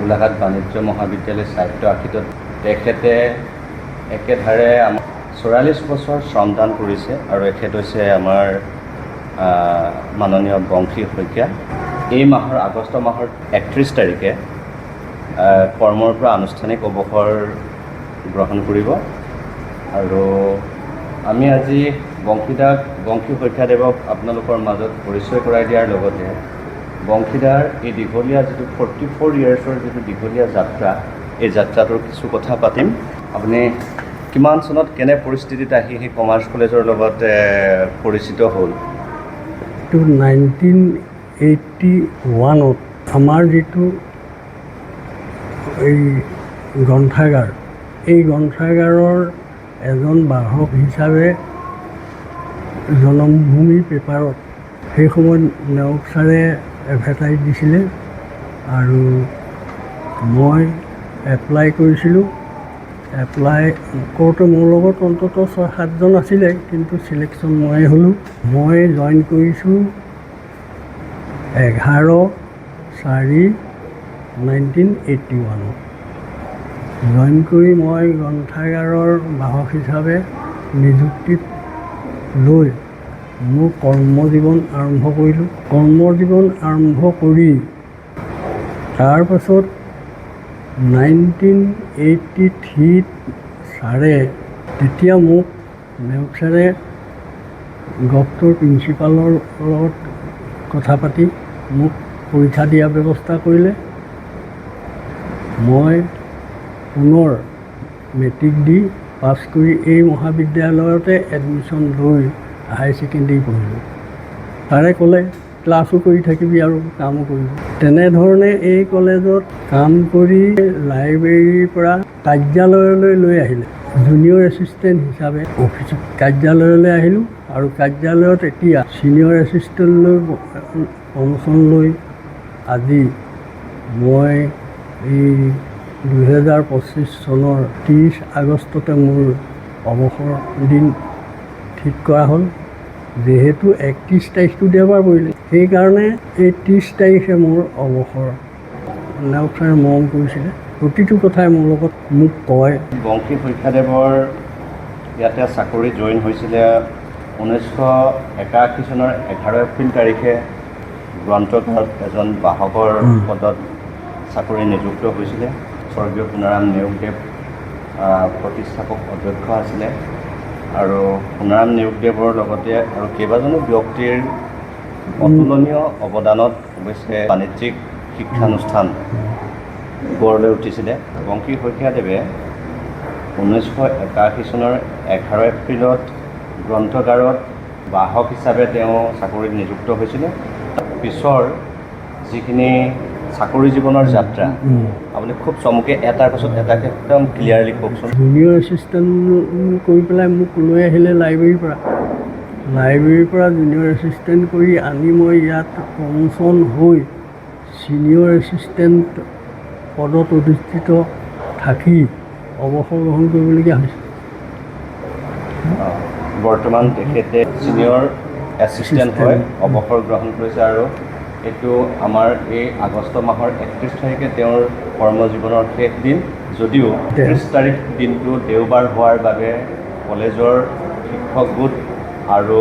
গোলাঘাট বাণিজ্য মহাবিদ্যালয় সাহিত্য আশীত তেখেতে একেধাৰে 44 বছৰ শ্ৰমদান কৰিছে আৰু এখেত হৈছে আমাৰ মাননীয় বংশী শইকীয়া। এই মাহৰ আগষ্ট মাহৰ 31 তাৰিখে কৰ্মৰ পৰা আনুষ্ঠানিক অৱসৰ গ্ৰহণ কৰিব আৰু আমি আজি বংশী শইকীয়াদেৱক আপোনালোকৰ মাজত পৰিচয় কৰাই দিয়াৰ লগতে বংশীদাৰ এই দীঘলীয়া যিটো 44 ইয়াৰ্ছৰ যিটো দীঘলীয়া যাত্ৰা, এই যাত্ৰাটোৰ কিছু কথা পাতিম। আপুনি কিমান চনত কেনে পৰিস্থিতিত আহি সেই কমাৰ্চ কলেজৰ লগত পৰিচিত হ'ল? 1981ত আমাৰ যিটো এই গ্ৰন্থাগাৰ, এই গ্ৰন্থাগাৰৰ এজন বাহক হিচাপে জনমভূমি পেপাৰত সেই সময়ত নেওগ ছাৰে এডভাৰটাইজ দিছিলে আৰু মই এপ্লাই কৰিছিলোঁ। এপ্লাই কৰোঁতে মোৰ লগত অন্ততঃ 6-7জন আছিলে, কিন্তু চিলেকশ্যন ময়ে হ'লোঁ। মই জইন কৰিছোঁ 11/4/1981। জইন কৰি মই গ্ৰন্থাগাৰৰ বাহক হিচাপে নিযুক্তিত লৈ মোৰ কৰ্মজীৱন আৰম্ভ কৰিলোঁ। কৰ্মজীৱন আৰম্ভ কৰি তাৰপাছত 1983ত ছাৰে, তেতিয়া মোক নেওগ ছাৰে গভটোৰ প্ৰিন্সিপালৰ লগত কথা পাতি মোক পৰীক্ষা দিয়াৰ ব্যৱস্থা কৰিলে। মই পুনৰ মেট্ৰিক দি পাছ কৰি এই মহাবিদ্যালয়তে এডমিশ্যন লৈ হাই ছেকেণ্ডেৰী পঢ়িলোঁ। ছাৰে ক'লে ক্লাছো কৰি থাকিবি আৰু কামো কৰিবি। তেনেধৰণে এই কলেজত কাম কৰি লাইব্ৰেৰীৰ পৰা কাৰ্যালয়লৈ লৈ আহিলে। জুনিয়ৰ এছিষ্টেণ্ট হিচাপে অফিচ কাৰ্যালয়লৈ আহিলোঁ আৰু কাৰ্যালয়ত এতিয়া ছিনিয়ৰ এছিষ্টেণ্টলৈ প্ৰমোশ্যন লৈ আজি মই এই 2025 চনৰ 30 আগষ্টতে মোৰ অৱসৰ দিন ঠিক কৰা হ'ল। যিহেতু 31 তাৰিখটো দেওবাৰ পৰিলে, সেইকাৰণে এই 30 তাৰিখে মোৰ অৱসৰ। নেওগ ছাৰে মৰম কৰিছিলে, প্ৰতিটো কথাই মোৰ লগত মোক কয়। বংশী শইকীয়াদেৱৰ ইয়াতে চাকৰি জইন হৈছিলে 1981 চনৰ 11 এপ্ৰিল তাৰিখে গ্ৰন্থগাৰত এজন বাহকৰ পদত চাকৰি নিযুক্ত হৈছিলে। স্বৰ্গীয় সোণাৰাম নেওগদেৱ প্ৰতিষ্ঠাপক অধ্যক্ষ আছিলে আৰু সোণাৰাম নেওগদেৱৰ লগতে আৰু কেইবাজনো ব্যক্তিৰ অতুলনীয় অৱদানত অৱশ্যে বাণিজ্যিক শিক্ষানুষ্ঠান গঢ়লৈ উঠিছিলে। বংশী শইকীয়াদেৱে 1981 চনৰ 11 এপ্ৰিলত গ্ৰন্থগাৰত বাহক হিচাপে তেওঁ চাকৰিত নিযুক্ত হৈছিলে। পিছৰ যিখিনি চাকৰি জীৱনৰ যাত্ৰা আপুনি খুব চমুকে এটাৰ পাছত এটাকে একদম ক্লিয়াৰলি কওকচোন। জুনিয়ৰ এছিষ্টেণ্ট কৰি পেলাই মোক লৈ আহিলে লাইব্ৰেৰীৰ পৰা জুনিয়ৰ এছিষ্টেণ্ট কৰি আনি মই ইয়াত প্ৰমোশ্যন হৈ ছিনিয়ৰ এছিষ্টেণ্ট পদত অধিষ্ঠিত থাকি অৱসৰ গ্ৰহণ কৰিবলগীয়া হৈছে। বৰ্তমান তেখেতে ছিনিয়ৰ এছিষ্টেণ্ট হৈ অৱসৰ গ্ৰহণ কৰিছে আৰু এইটো আমাৰ এই আগষ্ট মাহৰ 31 তাৰিখে তেওঁৰ কৰ্মজীৱনৰ শেষ দিন। যদিও 30 তাৰিখ দিনটো দেওবাৰ হোৱাৰ বাবে কলেজৰ শিক্ষক গোট আৰু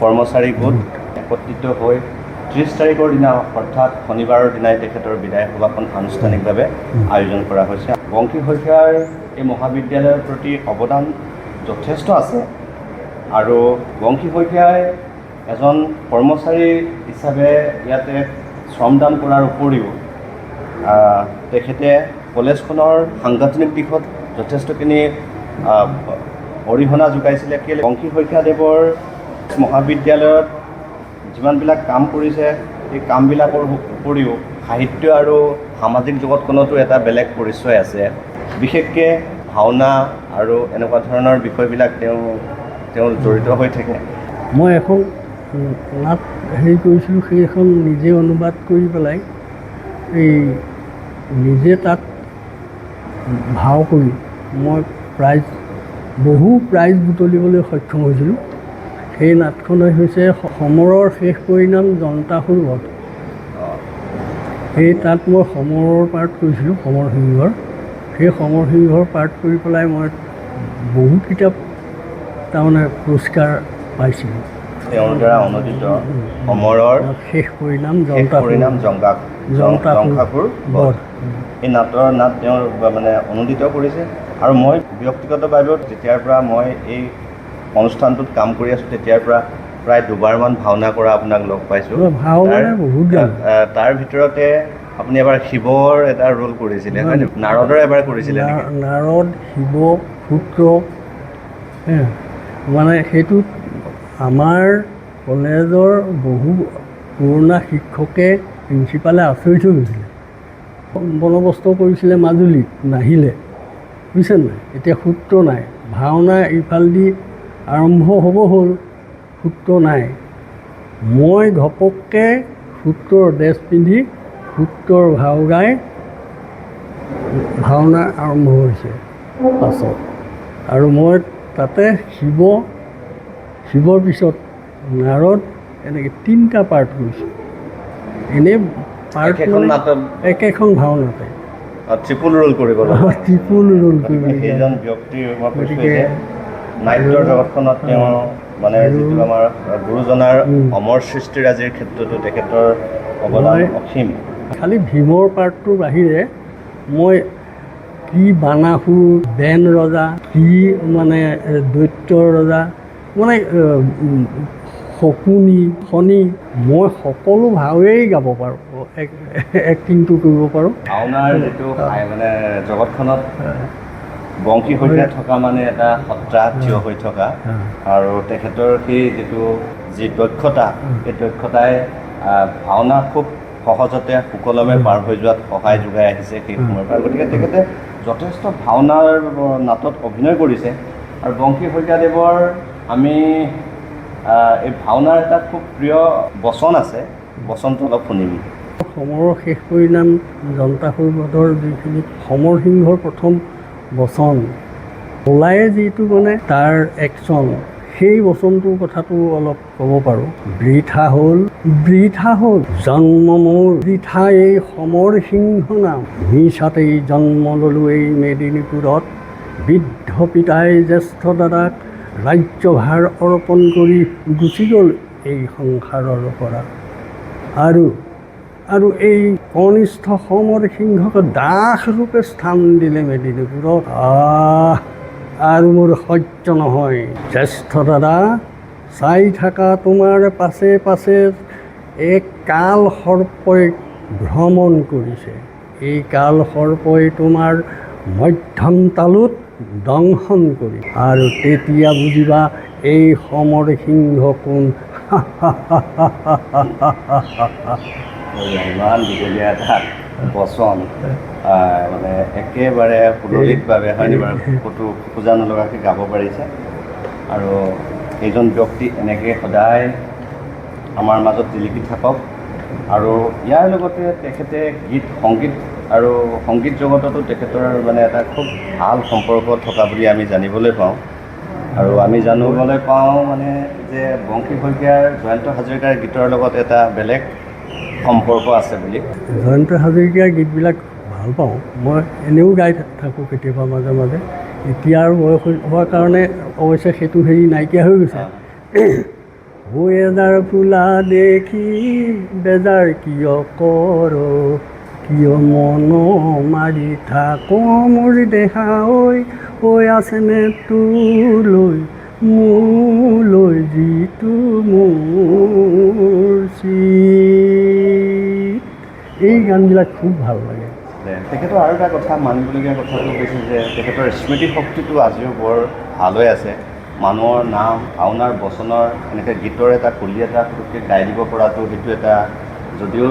কৰ্মচাৰী গোট একত্ৰিত হৈ 30 তাৰিখৰ দিনা অৰ্থাৎ শনিবাৰৰ দিনাই তেখেতৰ বিদায় সভাখন আনুষ্ঠানিকভাৱে আয়োজন কৰা হৈছে। বংশী শইকীয়াৰ এই মহাবিদ্যালয়ৰ প্ৰতি অৱদান যথেষ্ট আছে আৰু বংশী শইকীয়াই এজন কৰ্মচাৰী হিচাপে ইয়াতে শ্ৰমদান কৰাৰ উপৰিও তেখেতে কলেজখনৰ সাংগঠনিক দিশত যথেষ্টখিনি অৰিহণা যোগাইছিলে। কেলৈ বংশী শইকীয়াদেৱৰ মহাবিদ্যালয়ত যিমানবিলাক কাম কৰিছে, এই কামবিলাকৰ উপৰিও সাহিত্য আৰু সামাজিক জগতখনতো এটা বেলেগ পৰিচয় আছে। বিশেষকৈ ভাওনা আৰু এনেকুৱা ধৰণৰ বিষয়বিলাক তেওঁ জড়িত হৈ থাকে। মই এখন নাট কৰিছিলোঁ, সেইখন নিজে অনুবাদ কৰি পেলাই এই নিজে তাত ভাও কৰি মই বহু প্ৰাইজ বুটলিবলৈ সক্ষম হৈছিলোঁ। সেই নাটখনে হৈছে সমৰৰ শেষ পৰিণাম জনতাসুৰ বধ। সেই তাত মই সমৰ পাৰ্ট কৰিছিলোঁ, সমৰ সিংহৰ। সেই সমৰ সিংহৰ পাৰ্ট কৰি পেলাই মই বহু কিতাপ তাৰমানে পুৰস্কাৰ পাইছিলোঁ। তেওঁৰ দ্বাৰা অনুদিত সমৰ শেষ পৰিণাম জংঘাসুৰ বধ, এই নাট তেওঁৰ মানে অনুদিত কৰিছে। আৰু মই ব্যক্তিগতভাৱেও যেতিয়াৰ পৰা মই এই অনুষ্ঠানটোত কাম কৰি আছোঁ তেতিয়াৰ পৰা প্ৰায় দুবাৰমান ভাওনা কৰা আপোনাক লগ পাইছোঁ। তাৰ ভিতৰতে আপুনি এবাৰ শিৱৰ এটা ৰোল কৰিছিলে, হয় নে? নাৰদৰ এবাৰ কৰিছিলে। নাৰদ, শিৱ, সূত্ৰ, মানে সেইটোত আমাৰ কলেজৰ বহু পুৰণা শিক্ষকে প্ৰিন্সিপালে আচৰিত হৈ গৈছিলে। বন্দবস্ত কৰিছিলে মাজুলীত, নাহিলে, বুজিছে নাই? এতিয়া সূত্ৰ নাই, ভাওনা ইফালেদি আৰম্ভ হ'ব হ'ল, সূত্ৰ নাই। মই ঘপককৈ সূত্ৰৰ ড্ৰেছ পিন্ধি সূত্ৰৰ ভাও গাই ভাওনা আৰম্ভ হৈছে পাছত। আৰু মই তাতে শিৱৰ পিছত নাৰদ, এনেকৈ 3টা পাৰ্ট কৰিছোঁ। এনেই পাৰ্ট একেখন ভাওনাতে ত্ৰিপুল ৰোল কৰিব লাগে। ত্ৰিপুল ৰোল কৰিব লাগে। সেইজন ব্যক্তি মই কৈছোঁ যে নাট্যৰ জগতখনত তেওঁ মানে যিটো আমাৰ গুৰুজনাৰ অমৰ সৃষ্টিৰাজিৰ ক্ষেত্ৰতো তেখেতৰ অৱদান অসীম। খালি ভীমৰ পাৰ্টটোৰ বাহিৰে মই কি বানাসুৰ, বেন ৰজা, কি মানে দৈত্যৰ ৰজা, মানে শকুনি, শনি, মই সকলো ভাৱেই গাব পাৰোঁ, এক্টিংটো কৰিব পাৰোঁ। ভাওনাৰ যিটো মানে জগতখনত বংশী শইকীয়া থকা মানে এটা সত্ৰা থিয় হৈ থকা, আৰু তেখেতৰ সেই যি দক্ষতা, সেই দক্ষতাই ভাওনা খুব সহজতে সুকলমে পাৰ হৈ যোৱাত সহায় যোগাই আহিছে সেই সময়ৰ পৰা। গতিকে তেখেতে যথেষ্ট ভাওনাৰ নাটত অভিনয় কৰিছে। আৰু বংশী শইকীয়াদেৱৰ আমি এই ভাওনাৰ এটা খুব প্ৰিয় বচন আছে, বচনটো অলপ শুনিম। সমৰ শেষ পৰিণাম জংঘাসুৰ বধৰ যিখিনি সমৰ সিংহৰ প্ৰথম বচন ওলায়ে, যিটো মানে তাৰ একশ্যন, সেই বচনটোৰ কথাটো অলপ ক'ব পাৰোঁ। বৃথা হ'ল জন্ম মোৰ, বৃথা এই সমৰ সিংহ নাম, মিছাতেই জন্ম ল'লোঁ এই মেদিনীপুৰত, বৃদ্ধ পিতাই জ্যেষ্ঠ দাদাক ৰাজ্যভাৰ অৰ্পণ কৰি গুচি গ'ল এই সংসাৰৰ পৰা। আৰু এই কনিষ্ঠ সমৰ সিংহক দাস ৰূপে স্থান দিলে মেদিনীপুৰত। আৰু মোৰ সহ্য নহয়, জ্যেষ্ঠ দাদা চাই থাকা তোমাৰ পাছে পাছে এক কাল সৰ্পই ভ্ৰমণ কৰিছে। এই কাল সৰ্পই তোমাৰ মধ্যম তালুত দংশন কৰি, আৰু তেতিয়া বুজিবা এই সমৰ সিংহ কোন। ইমান দীঘলীয়া এটা বচন, মানে একেবাৰে সুললিতভাৱে, হয়নে বাৰু, ক'তো খোজা নলগাকৈ গাব পাৰিছে। আৰু এইজন ব্যক্তি এনেকৈ সদায় আমাৰ মাজত জিলিকি থাকক। আৰু ইয়াৰ লগতে তেখেতে সংগীত জগততো তেখেতৰ মানে এটা খুব ভাল সম্পৰ্ক থকা বুলি আমি জানিবলৈ পাওঁ। আৰু আমি জানিবলৈ পাওঁ মানে যে বংশী শইকীয়াৰ জয়ন্ত হাজৰিকাৰ গীতৰ লগত এটা বেলেগ সম্পৰ্ক আছে বুলি। জয়ন্ত হাজৰিকাৰ গীতবিলাক ভাল পাওঁ, মই এনেও গাই থাকোঁ কেতিয়াবা মাজে মাজে। এতিয়া আৰু বয়স হোৱাৰ কাৰণে অৱশ্যে সেইটো নাইকিয়া হৈ গৈছে। এজাৰ ফুলা দেখি বেজাৰ কিয় কৰ, কিয় মন মাৰি থাক মোৰ দেহা, ঐ আছেনে মোলৈ যিটো মোৰ চিত। এই গানবিলাক খুব ভাল লাগে। তেখেতৰ আৰু এটা কথা মানিবলগীয়া কথাটো হৈছে যে তেখেতৰ স্মৃতিশক্তিটো আজিও বৰ ভাল হৈ আছে। মানুহৰ নাম, ভাওনাৰ বচনৰ এনেকৈ গীতৰ এটা কলি এটা পুটুককৈ গাই দিব পৰাটো, সেইটো এটা যদিও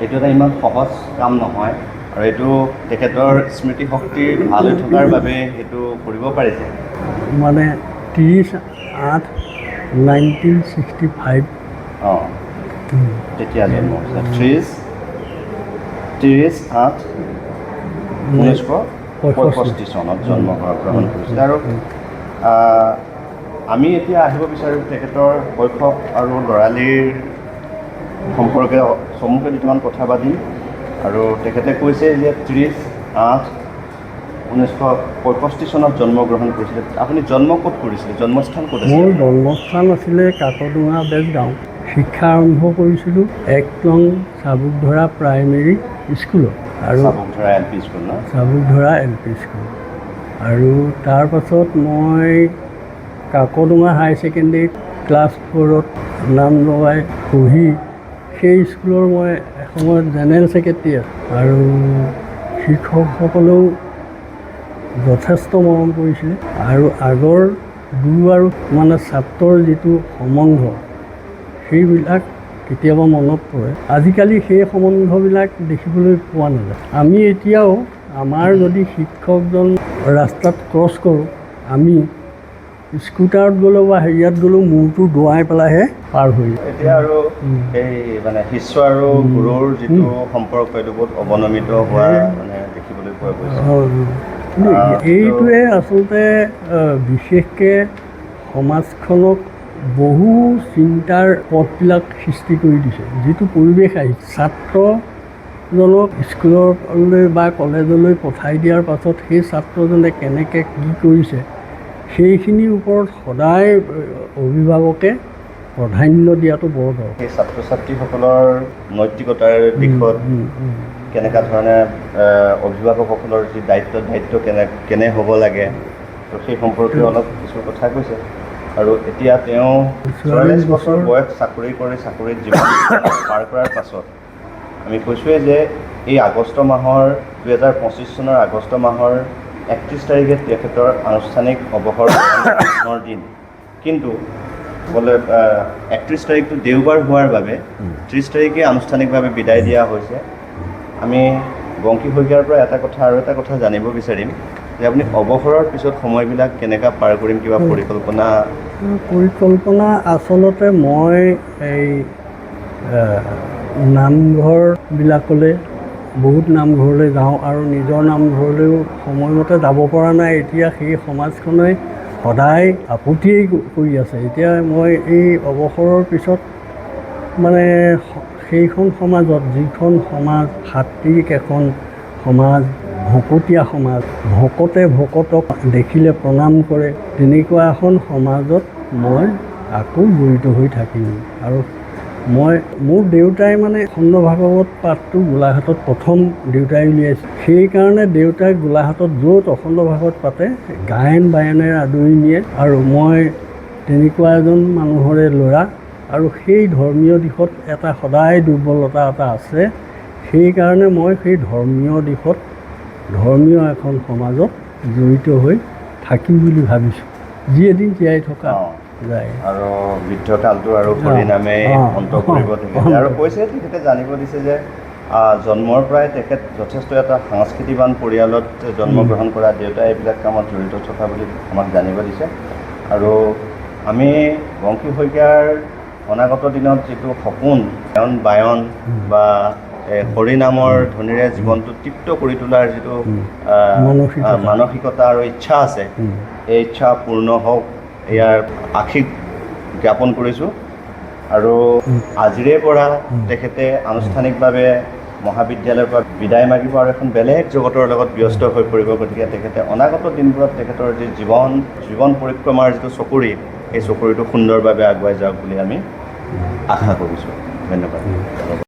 এইটো এটা ইমান সহজ কাম নহয়। আৰু এইটো তেখেতৰ স্মৃতিশক্তি ভাল হৈ থকাৰ বাবে সেইটো কৰিব পাৰিছে। মানে 30/8/1965 তেতিয়া জন্ম হৈছে। 30/8/1965 চনত জন্মগ্ৰহণ কৰিছিল। আৰু আমি এতিয়া আহিব বিচাৰোঁ তেখেতৰ শৈশৱ আৰু ল'ৰালিৰ সম্পৰ্কে চমুকৈ দুটামান কথা পাতিম। আৰু তেখেতে কৈছে যে 30/8/1965 চনত জন্মগ্ৰহণ কৰিছিলে। আপুনি জন্ম ক'ত কৰিছিলে? জন্মস্থান ক'ত আছিল? মোৰ জন্মস্থান আছিলে কাকডোঙা বেজগাঁও। শিক্ষা আৰম্ভ কৰিছিলোঁ 1 নং চাবুকধৰা প্ৰাইমেৰী স্কুলত আৰু চাবুকধৰা LP স্কুল ন? Chabukdhora LP school. আৰু তাৰপাছত মই কাকডোঙা হাই ছেকেণ্ডেৰীত ক্লাছ 4ত নাম লগাই পঢ়ি সেই স্কুলৰ মই এসময়ত জেনেৰেল ছেক্ৰেটাৰী আছিলোঁ। আৰু শিক্ষকসকলেও যথেষ্ট মৰম কৰিছিলে। আৰু আগৰ গুৰু আৰু মানে ছাত্ৰৰ যিটো সম্বন্ধ সেইবিলাক কেতিয়াবা মনত পৰে। আজিকালি সেই সম্বন্ধবিলাক দেখিবলৈ পোৱা নাযায়। আমি এতিয়াও আমাৰ যদি শিক্ষকজন ৰাস্তাত ক্ৰছ কৰোঁ, আমি স্কুটাৰত গ'লেও বা হেৰিয়াত গ'লেও মূৰটো দোৱাই পেলাইহে পাৰ হৈ যায়। এতিয়া আৰু এই মানে শিষ্য আৰু গুৰুৰ যিটো সম্পৰ্ক এইটো বহুত অৱনমিত হোৱা মানে দেখিবলৈ পোৱা গৈছে। কিন্তু এইটোৱে আচলতে বিশেষকৈ সমাজখনক বহু চিন্তাৰ পথবিলাক সৃষ্টি কৰি দিছে। যিটো পৰিৱেশ আহিছে, ছাত্ৰজনক স্কুললৈ বা কলেজলৈ পঠাই দিয়াৰ পাছত সেই ছাত্ৰজনে কেনেকৈ কি কৰিছে সেইখিনিৰ ওপৰত সদায় অভিভাৱকে প্ৰাধান্য দিয়াটো বৰ দৰকাৰ। সেই ছাত্ৰ ছাত্ৰীসকলৰ নৈতিকতাৰ দিশত কেনেকুৱা ধৰণে অভিভাৱকসকলৰ যি দায়িত্ব কেনে হ'ব লাগে, তো সেই সম্পৰ্কে অলপ কিছু কথা কৈছে। আৰু এতিয়া তেওঁ 44 বছৰ বয়স চাকৰিত জীৱন পাৰ কৰাৰ পাছত আমি কৈছোঁৱেই যে এই আগষ্ট মাহৰ 2025 চনৰ আগষ্ট মাহৰ 31 তাৰিখে তেখেতৰ আনুষ্ঠানিক অৱসৰৰ দিন। কিন্তু বোলে 31 তাৰিখটো দেওবাৰ হোৱাৰ বাবে 30 তাৰিখে আনুষ্ঠানিকভাৱে বিদায় দিয়া হৈছে। আমি বংশী শইকীয়াৰ পৰা আৰু এটা কথা জানিব বিচাৰিম যে আপুনি অৱসৰৰ পিছত সময়বিলাক কেনেকৈ পাৰ কৰিম, কিবা পৰিকল্পনা আচলতে মই এই নামঘৰবিলাকলৈ বহুত নামঘৰলৈ যাওঁ আৰু নিজৰ নামঘৰলৈও সময়মতে যাব পৰা নাই। এতিয়া সেই সমাজখনে সদায় আপত্তিয়েই কৰি আছে। এতিয়া মই এই অৱসৰৰ পিছত মানে সেইখন সমাজত, যিখন সমাজ সাত্ত্বিক এখন সমাজ, ভকতীয়া সমাজ, ভকতে ভকতক দেখিলে প্ৰণাম কৰে, তেনেকুৱা এখন সমাজত মই আকৌ জড়িত হৈ থাকিম। আৰু মোৰ দেউতাই মানে খণ্ড ভাগৱত পাঠটো গোলাঘাটত প্ৰথম দেউতাই উলিয়াইছিল। সেইকাৰণে দেউতাই গোলাঘাটত য'ত অখণ্ড ভাগৱত পাতে গায়ন বায়নেৰে আদৰি নিয়ে। আৰু মই তেনেকুৱা এজন মানুহৰে ল'ৰা, আৰু সেই ধৰ্মীয় দিশত এটা সদায় দুৰ্বলতা এটা আছে। সেইকাৰণে মই সেই ধৰ্মীয় দিশত ধৰ্মীয় এখন সমাজত জড়িত হৈ থাকিম বুলি ভাবিছোঁ, যি এদিন জীয়াই থকা যায়। আৰু বৃদ্ধকালটো আৰু হৰিনামে অন্ত কৰিব তেখেতে। আৰু কৈছে তেখেতে জানিব দিছে যে জন্মৰ পৰাই তেখেত যথেষ্ট এটা সাংস্কৃতিবান পৰিয়ালত জন্মগ্ৰহণ কৰা, দেউতাই এইবিলাক কামত জড়িত থকা বুলি আমাক জানিব দিছে। আৰু আমি বংশী শইকীয়াৰ অনাগত দিনত যিটো সপোন, গায়ন বায়ন বা হৰিনামৰ ধ্বনিৰে জীৱনটো তৃপ্ত কৰি তোলাৰ যিটো মানসিকতা আৰু ইচ্ছা আছে, এই ইচ্ছা পূৰ্ণ হওক, ইয়াৰ আশীষ জ্ঞাপন কৰিছোঁ। আৰু আজিৰে পৰা তেখেতে আনুষ্ঠানিকভাৱে মহাবিদ্যালয়ৰ পৰা বিদায় মাগিব আৰু এখন বেলেগ জগতৰ লগত ব্যস্ত হৈ পৰিব। গতিকে তেখেতে অনাগত দিনবোৰত তেখেতৰ যি জীৱন পৰিক্ৰমাৰ যিটো চকৰি, এই চকৰিটো সুন্দৰভাৱে আগুৱাই যাওক বুলি আমি আশা কৰিছোঁ। ধন্যবাদ।